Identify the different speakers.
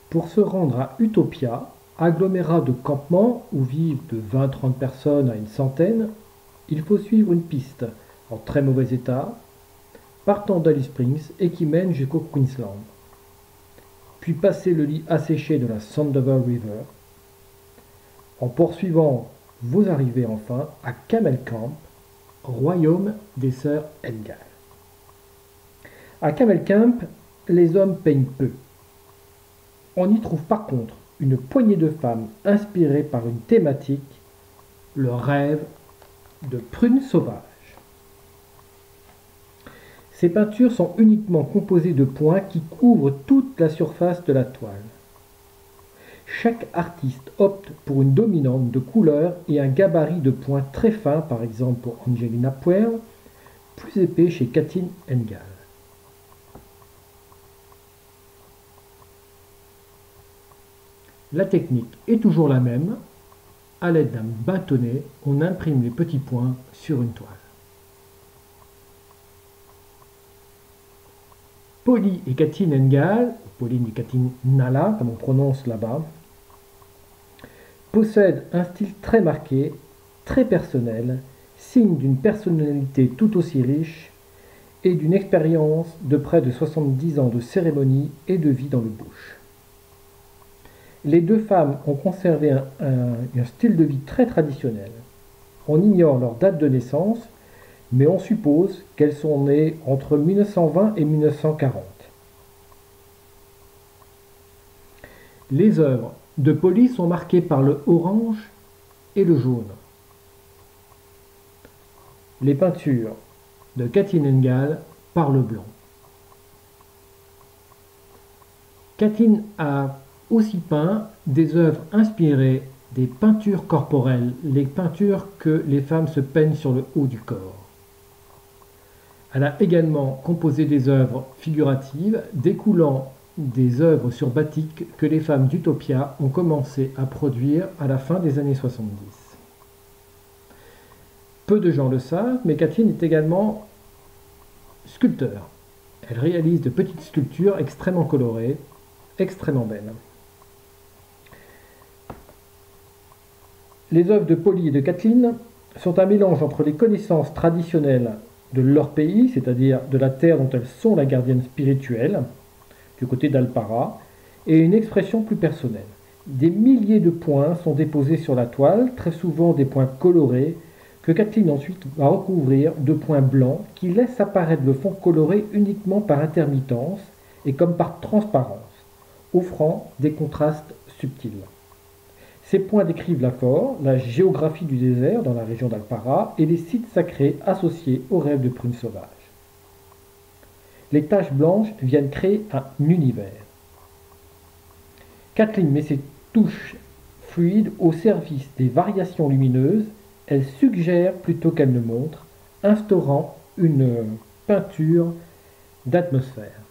Speaker 1: Pour se rendre à Utopia, agglomérat de campement où vivent de 20-30 personnes à une centaine, il faut suivre une piste en très mauvais état, partant d'Alice Springs et qui mène jusqu'au Queensland. Puis passer le lit asséché de la Sandover River. En poursuivant, vous arrivez enfin à Camel Camp, royaume des sœurs Engel. À Camel Camp, les hommes peignent peu. On y trouve par contre une poignée de femmes inspirées par une thématique, le rêve de prunes sauvages. Ces peintures sont uniquement composées de points qui couvrent toute la surface de la toile. Chaque artiste opte pour une dominante de couleur et un gabarit de points très fins, par exemple pour Angelina Puer, plus épais chez Kathleen Engel. La technique est toujours la même. À l'aide d'un bâtonnet, on imprime les petits points sur une toile. Polly et Kathleen Engel, Pauline et Kathleen Nalla, comme on prononce là-bas, possèdent un style très marqué, très personnel, signe d'une personnalité tout aussi riche et d'une expérience de près de 70 ans de cérémonie et de vie dans le bush. Les deux femmes ont conservé un style de vie très traditionnel. On ignore leur date de naissance, mais on suppose qu'elles sont nées entre 1920 et 1940. Les œuvres de Polly sont marquées par le orange et le jaune. Les peintures de Kathleen Engel par le blanc. Kathleen a aussi peint des œuvres inspirées des peintures corporelles, les peintures que les femmes se peignent sur le haut du corps. Elle a également composé des œuvres figuratives découlant des œuvres sur batik que les femmes d'Utopia ont commencé à produire à la fin des années 70. Peu de gens le savent, mais Kathleen est également sculpteur. Elle réalise de petites sculptures extrêmement colorées, extrêmement belles. Les œuvres de Polly et de Kathleen sont un mélange entre les connaissances traditionnelles de leur pays, c'est-à-dire de la terre dont elles sont la gardienne spirituelle, du côté d'Alpara, et une expression plus personnelle. Des milliers de points sont déposés sur la toile, très souvent des points colorés, que Kathleen ensuite va recouvrir de points blancs qui laissent apparaître le fond coloré uniquement par intermittence et comme par transparence, offrant des contrastes subtils. Ces points décrivent la flore, la géographie du désert dans la région d'Alpara et les sites sacrés associés au rêve de prunes sauvages. Les taches blanches viennent créer un univers. Kathleen met ses touches fluides au service des variations lumineuses. Elle suggère plutôt qu'elle ne montre, instaurant une peinture d'atmosphère.